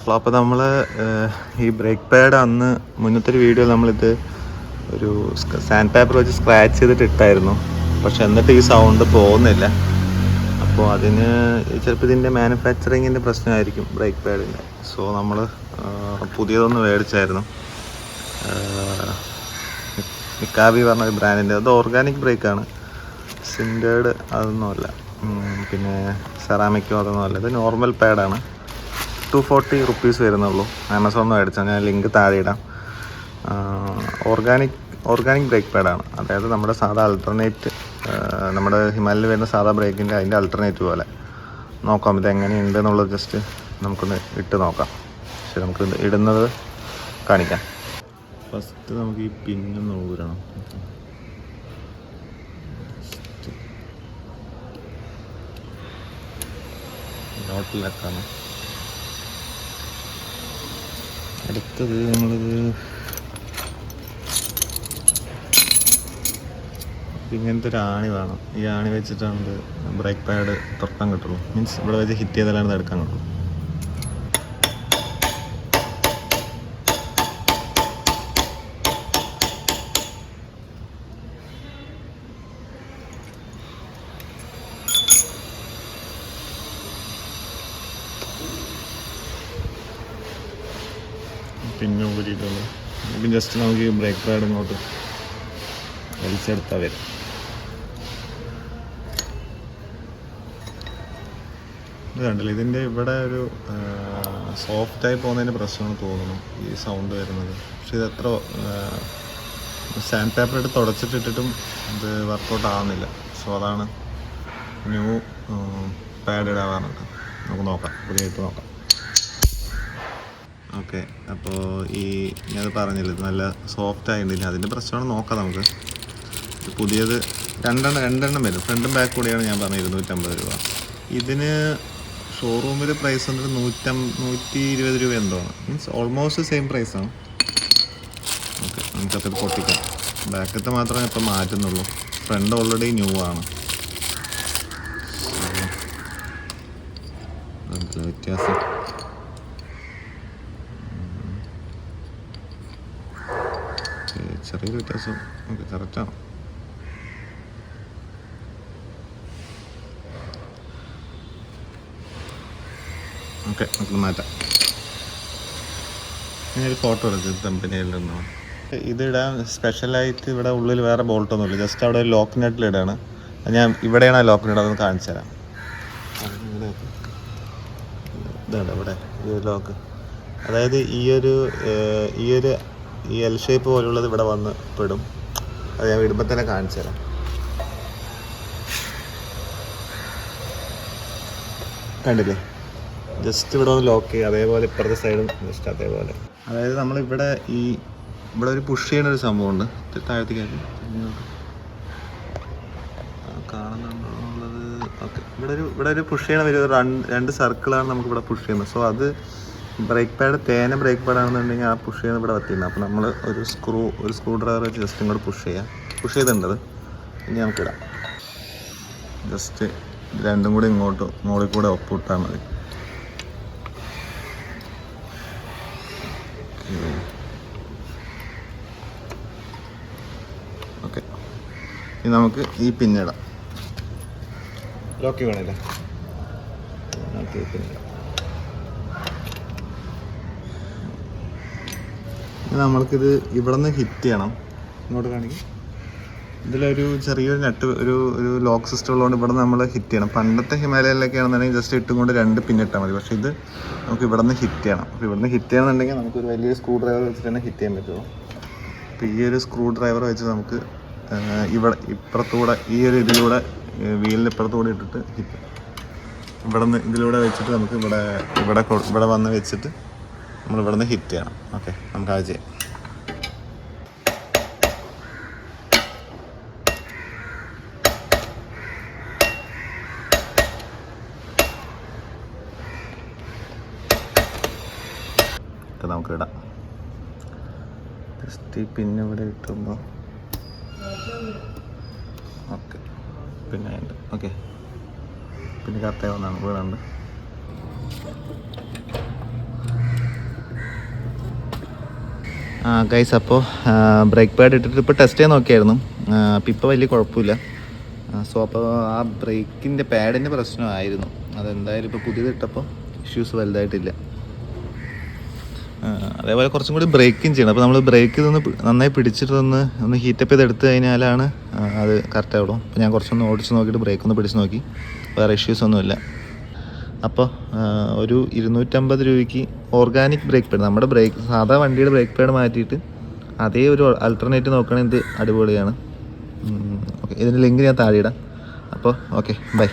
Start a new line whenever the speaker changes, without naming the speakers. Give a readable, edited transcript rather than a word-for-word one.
അപ്പോൾ നമ്മൾ ഈ ബ്രേക്ക് പാഡ് അന്ന് മുന്നത്തെ ഒരു വീഡിയോ നമ്മളിത് ഒരു സാൻഡ് പേപ്പർ വെച്ച് സ്ക്രാച്ച് ചെയ്തിട്ട് ഇട്ടായിരുന്നു. പക്ഷെ എന്നിട്ട് ഈ സൗണ്ട് പോകുന്നില്ല. അപ്പോൾ അതിന് ചിലപ്പോൾ ഇതിൻ്റെ മാനുഫാക്ചറിങ്ങിൻ്റെ പ്രശ്നമായിരിക്കും ബ്രേക്ക് പാഡിൻ്റെ. സോ നമ്മൾ പുതിയതൊന്ന് മേടിച്ചായിരുന്നു. മിക്കാബി പറഞ്ഞൊരു ബ്രാൻഡിൻ്റെ. അത് ഓർഗാനിക് ബ്രേക്കാണ്, സിൻഡേഡ് അതൊന്നുമല്ല, പിന്നെ സെറാമിക്കോ അതൊന്നുമല്ല. ഇത് നോർമൽ പാഡാണ്. 240 റുപ്പീസ് വരുന്നുള്ളൂ. ആമസോണിൽ മേടിച്ചാൽ ഞാൻ ലിങ്ക് താഴെ ഇടാം. ഓർഗാനിക് ബ്രേക്ക് പാഡാണ്. അതായത് നമ്മുടെ സാധാ അൾട്ടർനേറ്റ്, നമ്മുടെ ഹിമാലയിൽ വരുന്ന സാധാ ബ്രേക്കിൻ്റെ അതിൻ്റെ അൾട്ടർനേറ്റ് പോലെ. നോക്കാം ഇത് എങ്ങനെയുണ്ട് എന്നുള്ളത് ജസ്റ്റ് നമുക്കൊന്ന് ഇട്ട് നോക്കാം. പക്ഷെ നമുക്ക് ഇടുന്നത് കാണിക്കാം. ഫസ്റ്റ് നമുക്ക് ഈ പിന്നൊന്ന് ഊരണം. നോട്ടിലാക്കാണ്. അടുത്തത് നമ്മളിത് ഇങ്ങനത്തെ ഒരു ആണി വേണം. ഈ ആണി വെച്ചിട്ടാണ് ഇത് ബ്രേക്ക് പാഡ് തുറക്കാൻ കിട്ടുള്ളൂ. മീൻസ് ഇവിടെ വെച്ച് ഹിറ്റ് ചെയ്താലാണ് ഇത് എടുക്കാൻ കിട്ടുള്ളൂ. പിന്നെ ഊരിയിട്ടുള്ളൂ. ഇപ്പം ജസ്റ്റ് നമുക്ക് ഈ ബ്രേക്ക് പാഡ് ഇങ്ങോട്ട് വലിച്ചെടുത്താൽ വരും. ഇത് കണ്ടില്ല, ഇതിൻ്റെ ഇവിടെ ഒരു സോഫ്റ്റായി പോകുന്നതിൻ്റെ പ്രശ്നമാണ് തോന്നുന്നു ഈ സൗണ്ട് വരുന്നത്. പക്ഷെ ഇത് എത്ര സാൻഡ് പേപ്പർ ഇട്ട് തുടച്ചിട്ടിട്ടും ഇത് വർക്കൗട്ട് ആവുന്നില്ല. സോ അതാണ് ന്യൂ പാഡ് ഇടാൻ പറഞ്ഞിട്ട് നമുക്ക് നോക്കാം, പുതിയതായിട്ട് നോക്കാം. ഓക്കെ, അപ്പോൾ ഈ ഞാനത് പറഞ്ഞില്ല, ഇത് നല്ല സോഫ്റ്റ് ആയിട്ടില്ല. അതിൻ്റെ പ്രശ്നമാണ്, നോക്കാം നമുക്ക്. ഇത് പുതിയത് രണ്ടെണ്ണം വരും, ഫ്രണ്ടും ബാക്ക് കൂടിയാണ് ഞാൻ പറഞ്ഞത് 250 രൂപ. ഇതിന് ഷോറൂമിൽ പ്രൈസ് വന്നിട്ട് 120 രൂപ എന്തോണ്. മീൻസ് ഓൾമോസ്റ്റ് സെയിം പ്രൈസാണ്. ഓക്കെ, നമുക്കത് പൊട്ടിക്കാം. ബാക്കത്തെ മാത്രമേ ഇപ്പം മാറ്റുന്നുള്ളൂ, ഫ്രണ്ട് ഓൾറെഡി ന്യൂ ആണ്. വ്യത്യാസം ചെറിയൊരു വ്യത്യാസം. ഓക്കെ, കറക്റ്റാണ്. ഓക്കെ, നമുക്ക് മാറ്റാം. ഞാനൊരു ഫോട്ടോ എടുത്ത് കമ്പനിയിൽ നിന്നോ. ഇതിടാൻ സ്പെഷ്യലായിട്ട് ഇവിടെ ഉള്ളിൽ വേറെ ബോൾട്ടൊന്നുമില്ല. ജസ്റ്റ് അവിടെ ഒരു ലോക്ക് നെറ്റിലിടാണ്. ഞാൻ ഇവിടെയാണ് ആ ലോക്ക് നെറ്റ്, അതൊന്ന് കാണിച്ചു തരാം. ഇതാണ് ഇവിടെ ഈ ഒരു ലോക്ക്. അതായത് ഈ എൽ ഷേപ്പ് പോലുള്ളത് ഇവിടെ വന്ന് പെടും. അത് ഞാൻ ഇടുമ്പോൾ തന്നെ കാണിച്ചു തരാം. കണ്ടില്ലേ, ജസ്റ്റ് ഇവിടെ ഒന്ന് ലോക്ക് ചെയ്യുക. അതേപോലെ ഇപ്പുറത്തെ സൈഡും ജസ്റ്റ് അതേപോലെ. അതായത് നമ്മളിവിടെ ഇവിടെ ഒരു പുഷ് ചെയ്യണ ഒരു സംഭവമുണ്ട്. താഴത്തേക്ക് കാണുന്നുണ്ടോ എന്നുള്ളത്. ഓക്കെ, ഇവിടെ ഒരു പുഷ് ചെയ്യണ ഒരു രണ്ട് സർക്കിളാണ് നമുക്കിവിടെ പുഷ് ചെയ്യുന്നത്. സോ അത് ബ്രേക്ക് പാഡ് ബ്രേക്ക് പാഡ് ആണെന്നുണ്ടെങ്കിൽ ആ പുഷ് ചെയ്യുന്ന ഇവിടെ വത്തിയിരുന്നു. അപ്പോൾ നമ്മൾ ഒരു സ്ക്രൂ ഡ്രൈവർ വെച്ച് ജസ്റ്റ് ഇങ്ങോട്ട് പുഷ് ചെയ്തിട്ടുണ്ട്. ഇനി നമുക്കിടാം. ജസ്റ്റ് രണ്ടും കൂടി ഇങ്ങോട്ട് മുകളിൽ കൂടെ ഒപ്പിട്ടാൽ മതി. ഓക്കെ, ഇനി നമുക്ക് ഈ പിന്നിടാം. ലോക്ക് വേണമല്ലേ, നമുക്ക് ഈ പിന്നിടാം. നമ്മൾക്കിത് ഇവിടെ നിന്ന് ഹിറ്റ് ചെയ്യണം. ഇങ്ങോട്ട് കാണിക്കും. ഇതിലൊരു ചെറിയൊരു നെറ്റ് ഒരു ലോക്ക് സിസ്റ്റം ഉള്ളതുകൊണ്ട് ഇവിടെ നമ്മൾ ഹിറ്റ് ചെയ്യണം. പണ്ടത്തെ ഹിമാലയയിലൊക്കെ ആണെന്നുണ്ടെങ്കിൽ ജസ്റ്റ് ഇട്ടും കൊണ്ട് 2 പിന്നിട്ടാൽ മതി. പക്ഷേ ഇത് നമുക്ക് ഇവിടെ നിന്ന് ഹിറ്റ് ചെയ്യണം. അപ്പോൾ ഇവിടെ നിന്ന് ഹിറ്റ് ചെയ്യണമെന്നുണ്ടെങ്കിൽ നമുക്കൊരു വലിയ സ്ക്രൂ ഡ്രൈവർ വെച്ചിട്ട് തന്നെ ഹിറ്റ് ചെയ്യാൻ പറ്റുമോ. അപ്പോൾ ഈ ഒരു സ്ക്രൂ ഡ്രൈവർ വെച്ച് നമുക്ക് ഇവിടെ ഇപ്പുറത്തൂടെ ഇതിലൂടെ വീലിൻ്റെ ഇപ്പുറത്തൂടെ ഇട്ടിട്ട് ഹിറ്റ് ഇവിടെ നിന്ന് ഇതിലൂടെ വെച്ചിട്ട് നമുക്ക് ഇവിടെ വന്ന് വെച്ചിട്ട് നമ്മൾ ഇവിടെ നിന്ന് ഹിറ്റ് ചെയ്യണം. ഓക്കെ, നമുക്ക് അത് ചെയ്യാം. നമുക്ക് ഇടാം. ജസ്റ്റ് പിന്നെ ഇവിടെ ഇട്ടുമ്പോൾ ഓക്കെ, പിന്നെ ഉണ്ട്. ഓക്കെ, പിന്നെ കറക്റ്റായി വന്നാണ് വീടുണ്ട്. ഗൈസ് അപ്പോൾ ബ്രേക്ക് പാഡ് ഇട്ടിട്ട് ഇപ്പോൾ ടെസ്റ്റ് ചെയ്യാൻ നോക്കിയായിരുന്നു. അപ്പോൾ ഇപ്പോൾ വലിയ കുഴപ്പമില്ല. സോ അപ്പോൾ ആ ബ്രേക്കിൻ്റെ പാഡിൻ്റെ പ്രശ്നമായിരുന്നു. അതെന്തായാലും ഇപ്പോൾ പുതിയത് ഇട്ടപ്പോൾ ഇഷ്യൂസ് വലുതായിട്ടില്ല. അതേപോലെ കുറച്ചും കൂടി ബ്രേക്കും ചെയ്യണം. അപ്പോൾ നമ്മൾ ബ്രേക്ക് ഇതൊന്ന് നന്നായി പിടിച്ചിട്ടൊന്ന് ഹീറ്റപ്പ് ചെയ്ത് എടുത്തു കഴിഞ്ഞാലാണ് അത് കറക്റ്റ് ആവുള്ളൂ. അപ്പോൾ ഞാൻ കുറച്ചൊന്ന് ഓടിച്ച് നോക്കിയിട്ട് ബ്രേക്ക് ഒന്ന് പിടിച്ച് നോക്കി, വേറെ ഇഷ്യൂസ് ഒന്നുമില്ല. അപ്പോൾ ഒരു 250 രൂപയ്ക്ക് ഓർഗാനിക് ബ്രേക്ക് പാഡ്, നമ്മുടെ ബ്രേക്ക് സാധാ വണ്ടിയുടെ ബ്രേക്ക് പാഡ് മാറ്റിയിട്ട് അതേ ഒരു ആൾട്ടർനേറ്റീവ് നോക്കുകയാണെങ്കിൽ ഇത് അടിപൊളിയാണ്. ഓക്കെ, ഇതിൻ്റെ ലിങ്ക് ഞാൻ താഴെ ഇടാം. അപ്പോൾ ഓക്കെ, ബൈ.